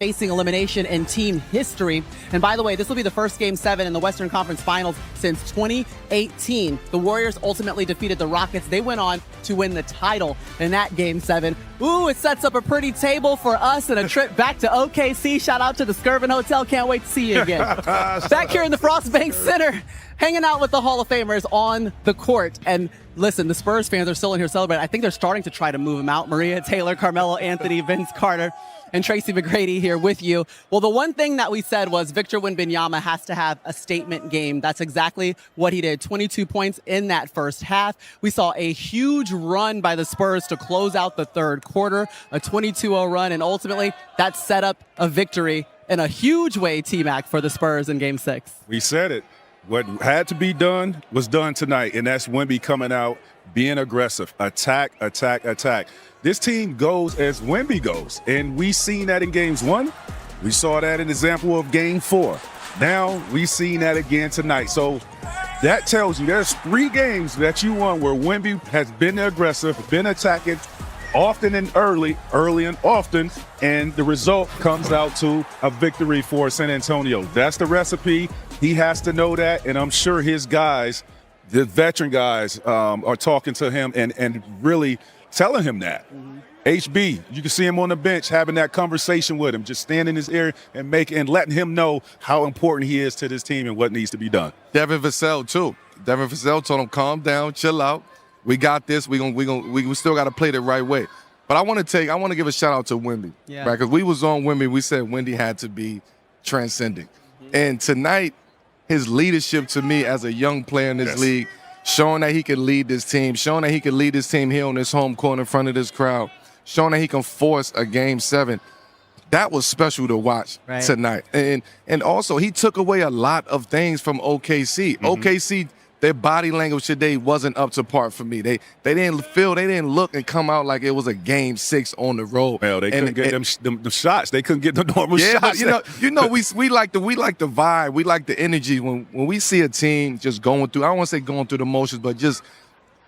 facing elimination in team history. And by the way, this will be the first Game 7 in the Western Conference Finals since 2018. The Warriors ultimately defeated the Rockets. They went on to win the title in that Game 7. Ooh, it sets up a pretty table for us and a trip back to OKC. Shout out to the Skirvin Hotel. Can't wait to see you again. Back here in the Frostbank Center, hanging out with the Hall of Famers on the court. And listen, the Spurs fans are still in here celebrating. I think they're starting to try to move them out. Maria Taylor, Carmelo Anthony, Vince Carter, and Tracy McGrady here with you. Well, the one thing that we said was Victor Wembanyama has to have a statement game. That's exactly what he did. 22 points in that first half. We saw a huge run by the Spurs to close out the third quarter, a 22-0 run, and ultimately that set up a victory in a huge way, T-Mac, for the Spurs in Game 6. We said it. What had to be done was done tonight, and that's Wemby coming out, being aggressive. Attack, attack, attack. This team goes as Wemby goes, and we seen that in Games 1. We saw that in the example of Game 4. Now we seen that again tonight. So that tells you there's 3 games that you won where Wemby has been aggressive, been attacking often and early and often, and the result comes out to a victory for San Antonio. That's the recipe. He has to know that, and I'm sure his guys, the veteran guys, are talking to him and really telling him that. HB, you can see him on the bench having that conversation with him, just standing in his ear and letting him know how important he is to this team and what needs to be done. Devin Vassell too. Devin Vassell told him, calm down, chill out. We got this. We still got to play the right way. But I want to give a shout out to Wemby, right? Because we was on Wemby. We said Wemby had to be transcending, and tonight his leadership to me as a young player in this league, showing that he can lead this team, showing that he can lead this team here on this home court in front of this crowd, showing that he can force a Game 7. That was special to watch tonight. And also he took away a lot of things from OKC. OKC, their body language today wasn't up to par for me. They didn't look and come out like it was a Game 6 on the road. Well, they couldn't get them shots. They couldn't get the normal shots. But you know, we like the vibe. We like the energy when we see a team just going through. I don't want to say going through the motions, but just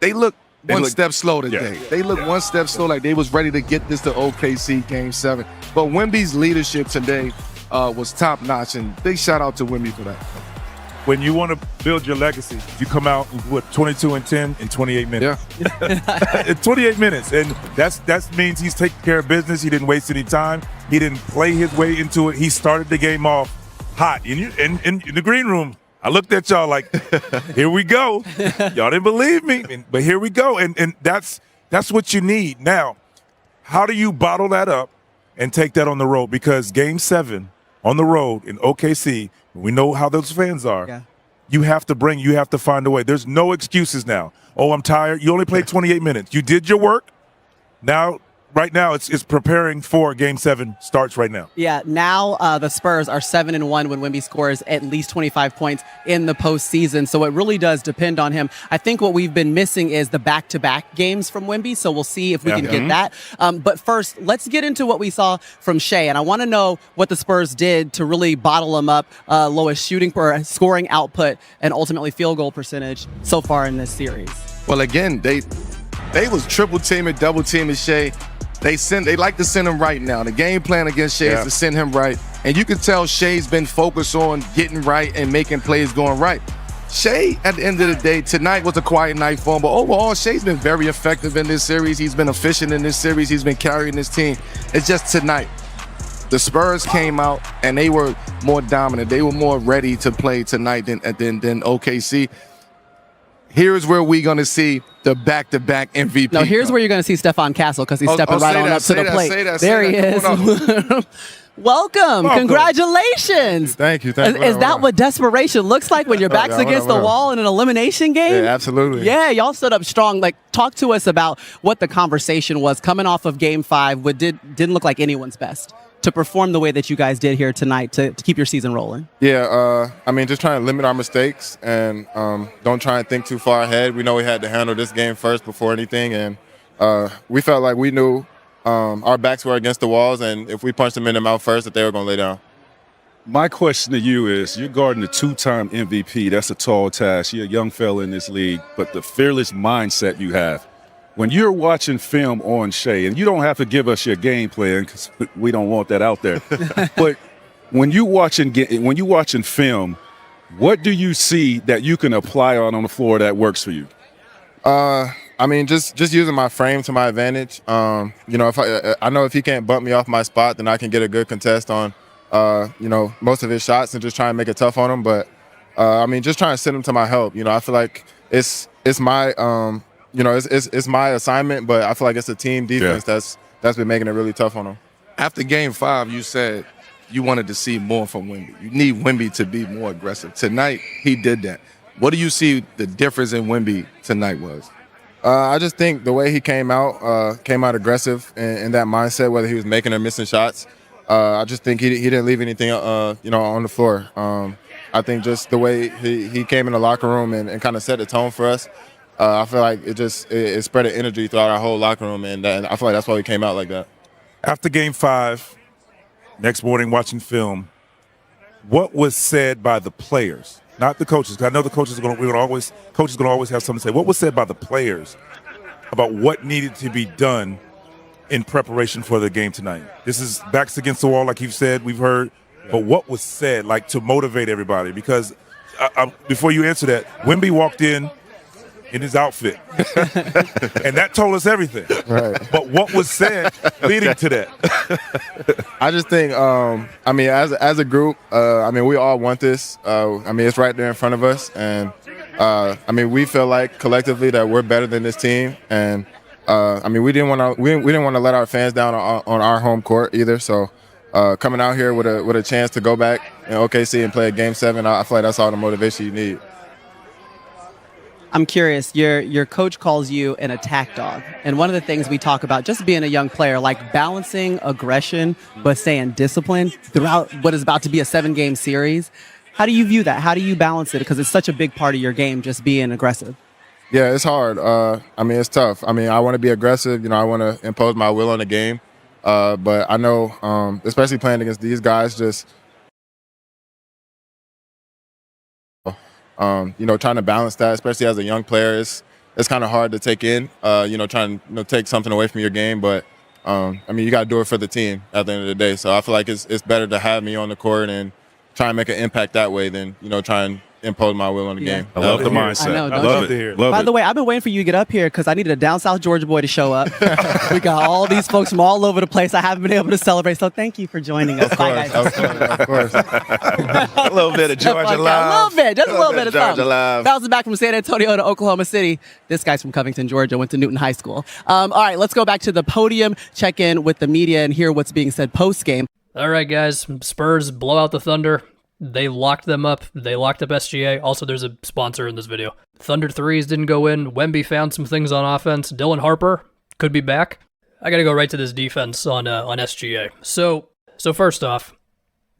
they look one step slow today. Yeah. They look one step slow, like they was ready to get this to OKC Game 7. But Wemby's leadership today was top notch, and big shout out to Wemby for that. When you want to build your legacy, you come out with 22 and 10 in 28 minutes. Yeah. In 28 minutes, and that means he's taking care of business. He didn't waste any time. He didn't play his way into it. He started the game off hot. In the green room, I looked at y'all like, here we go. Y'all didn't believe me, but here we go. And that's what you need. Now, how do you bottle that up and take that on the road? Because Game 7 on the road in OKC, we know how those fans are. Yeah. You have to find a way. There's no excuses now. Oh, I'm tired. You only played 28 minutes. You did your work. Now, right now, it's preparing for Game 7 starts right now. Yeah, now the Spurs are 7-1 when Wemby scores at least 25 points in the postseason. So it really does depend on him. I think what we've been missing is the back-to-back games from Wemby. So we'll see if we can get that. But first, let's get into what we saw from Shea. And I want to know what the Spurs did to really bottle him up, lowest shooting per scoring output, and ultimately field goal percentage so far in this series. Well, again, they was triple teaming, double teaming Shea. They like to send him right now. The game plan against Shea is to send him right. And you can tell Shea's been focused on getting right and making plays going right. Shea, at the end of the day, tonight was a quiet night for him. But overall, Shea's been very effective in this series. He's been efficient in this series. He's been carrying this team. It's just tonight. The Spurs came out and they were more dominant. They were more ready to play tonight than OKC. Here's where we're going to see the back-to-back MVP. No, here's where you're going to see Stephon Castle because he's stepping right on up to the plate. There he is. Welcome. Congratulations. Thank you. Is that what desperation looks like when your back's against the wall in an elimination game? Yeah, absolutely. Yeah, y'all stood up strong. Like, talk to us about what the conversation was coming off of Game 5, what didn't look like anyone's best, to perform the way that you guys did here tonight to keep your season rolling. Yeah, just trying to limit our mistakes and don't try and think too far ahead. We know we had to handle this game first before anything, and we felt like we knew our backs were against the walls, and if we punched them in the mouth first, that they were going to lay down. My question to you is, you're guarding a 2-time MVP. That's a tall task. You're a young fella in this league, but the fearless mindset you have, when you're watching film on Shea, and you don't have to give us your game plan because we don't want that out there, but when you watching film, what do you see that you can apply on the floor that works for you? I mean, just using my frame to my advantage. If I know if he can't bump me off my spot, then I can get a good contest on, most of his shots and just try and make it tough on him. But just trying to send him to my help. I feel like it's my it's my assignment, but I feel like it's a team defense that's been making it really tough on him. After Game 5, you said you wanted to see more from Wemby. You need Wemby to be more aggressive. Tonight, he did that. What do you see the difference in Wemby tonight was? I just think the way he came out aggressive in that mindset, whether he was making or missing shots. I just think he didn't leave anything, on the floor. I think just the way he came in the locker room and kind of set the tone for us. I feel like it spread an energy throughout our whole locker room, and I feel like that's why we came out like that. After Game 5, next morning watching film, what was said by the players, not the coaches? Because I know the coaches are going to always have something to say. What was said by the players about what needed to be done in preparation for the game tonight? This is backs against the wall, like you've said, we've heard. But what was said, like, to motivate everybody? Because before you answer that, Wemby walked in his outfit, and that told us everything. Right. But what was said leading to that? I just think, as a group, we all want this. It's right there in front of us, and we feel like collectively that we're better than this team, and we didn't want to let our fans down on our home court either. So coming out here with a chance to go back in OKC and play a Game 7, I feel like that's all the motivation you need. I'm curious, your coach calls you an attack dog. And one of the things we talk about, just being a young player, like balancing aggression but staying disciplined throughout what is about to be a 7-game series. How do you view that? How do you balance it? Because it's such a big part of your game, just being aggressive. Yeah, it's hard. It's tough. I want to be aggressive. I want to impose my will on the game. But I know, especially playing against these guys, trying to balance that, especially as a young player, it's kind of hard to take in, trying to take something away from your game. But, you got to do it for the team at the end of the day. So I feel like it's better to have me on the court and try and make an impact that way than, try and impose my will on the game. I love the mindset. I know, I love it. By the way, I've been waiting for you to get up here because I needed a down south Georgia boy to show up. We got all these folks from all over the place. I haven't been able to celebrate, so thank you for joining us. Bye, guys. Of course. A little bit of Georgia love. Just a little bit of Georgia something. love. Bouncing back from San Antonio to Oklahoma City. This guy's from Covington, Georgia, went to Newton High School. All right, let's go back to the podium, check in with the media, and hear what's being said post-game. All right, guys. Spurs blow out the Thunder. They locked them up. They locked up SGA. Also, there's a sponsor in this video. Thunder threes didn't go in. Wemby found some things on offense. Dylan Harper could be back. I got to go right to this defense on SGA. So first off,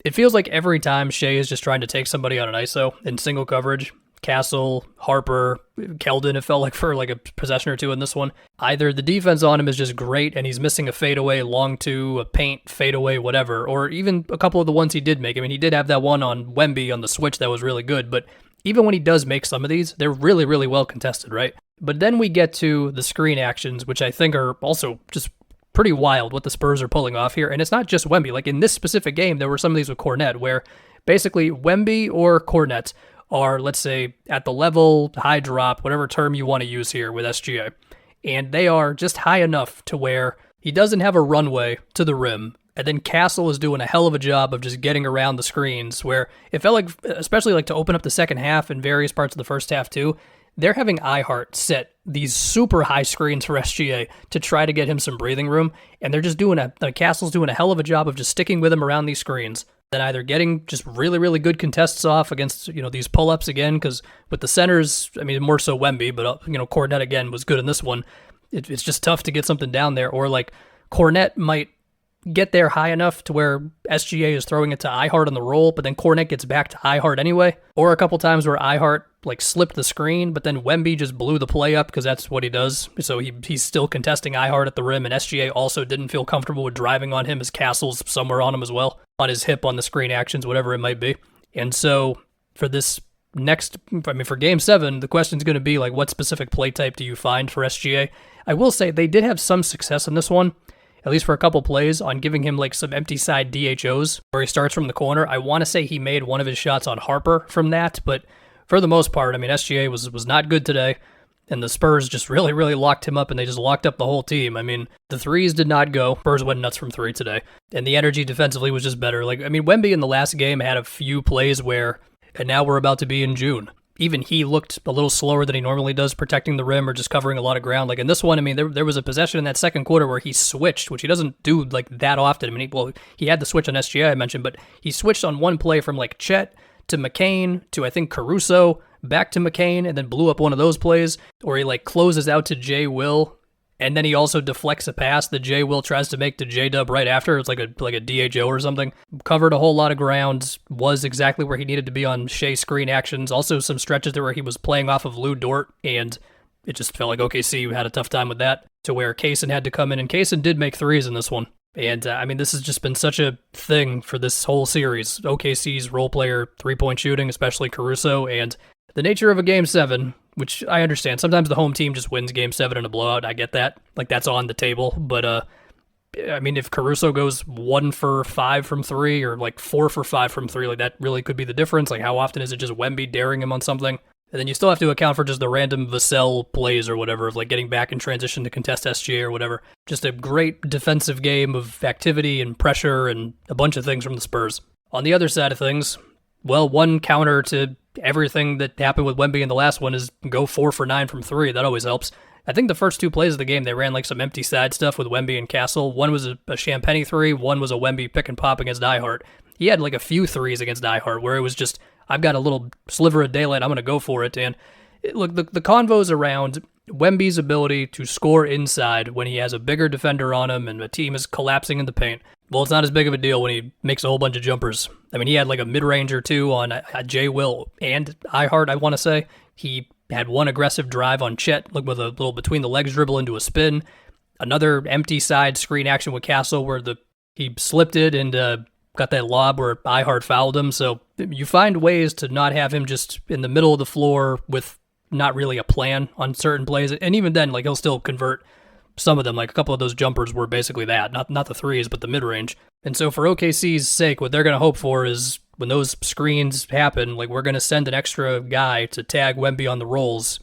it feels like every time Shea is just trying to take somebody on an ISO in single coverage, Castle, Harper, Keldon, it felt like for like a possession or two in this one. Either the defense on him is just great and he's missing a fadeaway, long two, a paint, fadeaway, whatever, or even a couple of the ones he did make. I mean, he did have that one on Wemby on the switch that was really good, but even when he does make some of these, they're really, really well contested, right? But then we get to the screen actions, which I think are also just pretty wild what the Spurs are pulling off here. And it's not just Wemby. Like in this specific game, there were some of these with Kornet where basically Wemby or Kornet are, let's say, at the level, high drop, whatever term you want to use here with SGA. And they are just high enough to where he doesn't have a runway to the rim. And then Castle is doing a hell of a job of just getting around the screens where it felt like, especially like to open up the second half and various parts of the first half too, they're having iHeart set these super high screens for SGA to try to get him some breathing room. And they're just doing Castle's doing a hell of a job of just sticking with him around these screens. Then either getting just really, really good contests off against, these pull-ups again, because with the centers, I mean, more so Wemby, but, Kornet again was good in this one. It's just tough to get something down there. Or like Kornet might get there high enough to where SGA is throwing it to iHeart on the roll, but then Kornet gets back to iHeart anyway. Or a couple times where iHeart like slipped the screen, but then Wemby just blew the play up because that's what he does. So he's still contesting iHeart at the rim, and SGA also didn't feel comfortable with driving on him as Castle's somewhere on him as well, on his hip, on the screen actions, whatever it might be. And so for this for Game 7, the question's going to be, like, what specific play type do you find for SGA? I will say they did have some success in this one, at least for a couple plays, on giving him, like, some empty side DHOs where he starts from the corner. I want to say he made one of his shots on Harper from that, but for the most part, I mean, SGA was not good today, and the Spurs just really, really locked him up, and they just locked up the whole team. I mean, the threes did not go. Spurs went nuts from 3 today, and the energy defensively was just better. Like, I mean, Wemby in the last game had a few plays where, and now we're about to be in June, even he looked a little slower than he normally does protecting the rim or just covering a lot of ground. Like in this one, I mean, there was a possession in that second quarter where he switched, which he doesn't do like that often. I mean, he had the switch on SGA I mentioned, but he switched on one play from like Chet to McCain to I think Caruso, back to McCain, and then blew up one of those plays, or he like closes out to Jay Will, and then he also deflects a pass that Jay Will tries to make to J-Dub right after. It's like a DHO or something. Covered a whole lot of ground, was exactly where he needed to be on Shea screen actions. Also some stretches there where he was playing off of Lou Dort, and it just felt like OKC had a tough time with that, to where Kaysen had to come in, and Kaysen did make threes in this one. And, I mean, this has just been such a thing for this whole series. OKC's role player three-point shooting, especially Caruso, and the nature of a Game 7, which I understand. Sometimes the home team just wins Game 7 in a blowout. I get that. Like, that's on the table. But, I mean, if Caruso goes 1 for 5 from 3 or, like, 4 for 5 from 3, like, that really could be the difference. Like, how often is it just Wemby daring him on something? And then you still have to account for just the random Vassell plays or whatever, of like getting back in transition to contest SGA or whatever. Just a great defensive game of activity and pressure and a bunch of things from the Spurs. On the other side of things, well, one counter to everything that happened with Wemby in the last one is go 4 for 9 from 3. That always helps. I think the first 2 plays of the game, they ran like some empty side stuff with Wemby and Castle. One was a Champagny 3, one was a Wemby pick and pop against Diehart. He had like a few threes against Diehart where it was just, I've got a little sliver of daylight, I'm going to go for it. And look, the convos around Wemby's ability to score inside when he has a bigger defender on him and a team is collapsing in the paint, well, it's not as big of a deal when he makes a whole bunch of jumpers. I mean, he had like a mid-range or 2 on Jay Will and Diehart, I want to say. He had one aggressive drive on Chet, like with a little between-the-legs dribble into a spin. Another empty side screen action with Castle where he slipped it and got that lob where Diehart fouled him. So you find ways to not have him just in the middle of the floor with not really a plan on certain plays. And even then, like, he'll still convert some of them. Like a couple of those jumpers were basically that, not the threes, but the mid-range. And so for OKC's sake, what they're going to hope for is when those screens happen, like we're going to send an extra guy to tag Wemby on the rolls,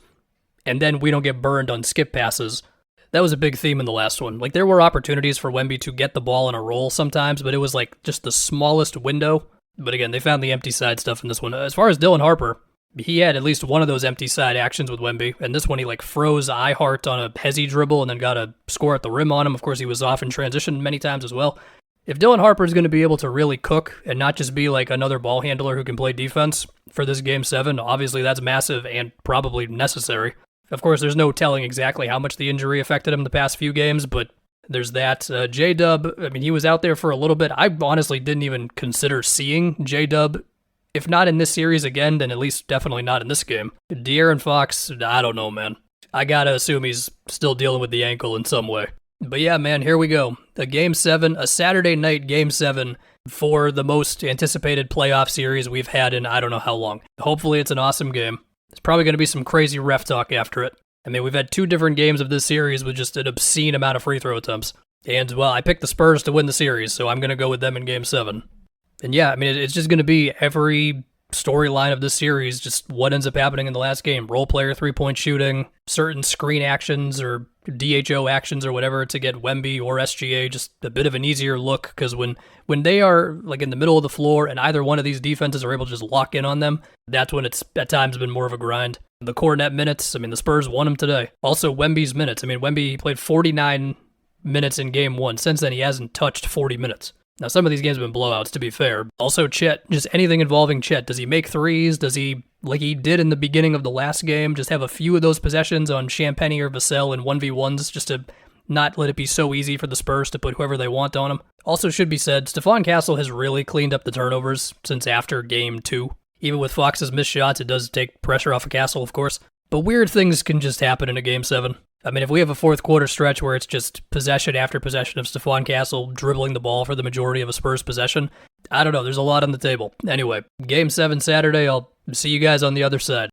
and then we don't get burned on skip passes. That was a big theme in the last one. Like, there were opportunities for Wemby to get the ball in a roll sometimes, but it was like just the smallest window. But again, they found the empty side stuff in this one. As far as Dylan Harper, he had at least one of those empty side actions with Wemby, and this one he like froze Diehart on a hezzy dribble and then got a score at the rim on him. Of course, he was off in transition many times as well. If Dylan Harper is going to be able to really cook and not just be like another ball handler who can play defense for this Game 7, obviously that's massive and probably necessary. Of course, there's no telling exactly how much the injury affected him the past few games, but there's that. J-Dub, I mean, he was out there for a little bit. I honestly didn't even consider seeing J-Dub. If not in this series again, then at least definitely not in this game. De'Aaron Fox, I don't know, man. I gotta assume he's still dealing with the ankle in some way. But yeah, man, here we go. A Game 7, a Saturday night Game 7 for the most anticipated playoff series we've had in I don't know how long. Hopefully it's an awesome game. There's probably going to be some crazy ref talk after it. I mean, we've had 2 different games of this series with just an obscene amount of free throw attempts. And, well, I picked the Spurs to win the series, so I'm going to go with them in Game 7. And yeah, I mean, it's just going to be every storyline of this series, just what ends up happening in the last game. Role player three-point shooting, certain screen actions or DHO actions or whatever to get Wemby or SGA just a bit of an easier look, because when they are like in the middle of the floor and either one of these defenses are able to just lock in on them, that's when it's at times been more of a grind. The Kornet minutes, I mean, the Spurs won them today. Also, Wemby's minutes. I mean, Wemby played 49 minutes in Game 1. Since then, he hasn't touched 40 minutes. Now, some of these games have been blowouts, to be fair. Also, Chet, just anything involving Chet. Does he make threes? Does he, like he did in the beginning of the last game, just have a few of those possessions on Champagny or Vassell in 1v1s just to not let it be so easy for the Spurs to put whoever they want on him? Also should be said, Stephon Castle has really cleaned up the turnovers since after Game 2. Even with Fox's missed shots, it does take pressure off of Castle, of course. But weird things can just happen in a Game 7. I mean, if we have a fourth quarter stretch where it's just possession after possession of Stephon Castle dribbling the ball for the majority of a Spurs possession, I don't know, there's a lot on the table. Anyway, Game 7 Saturday, I'll See you guys on the other side.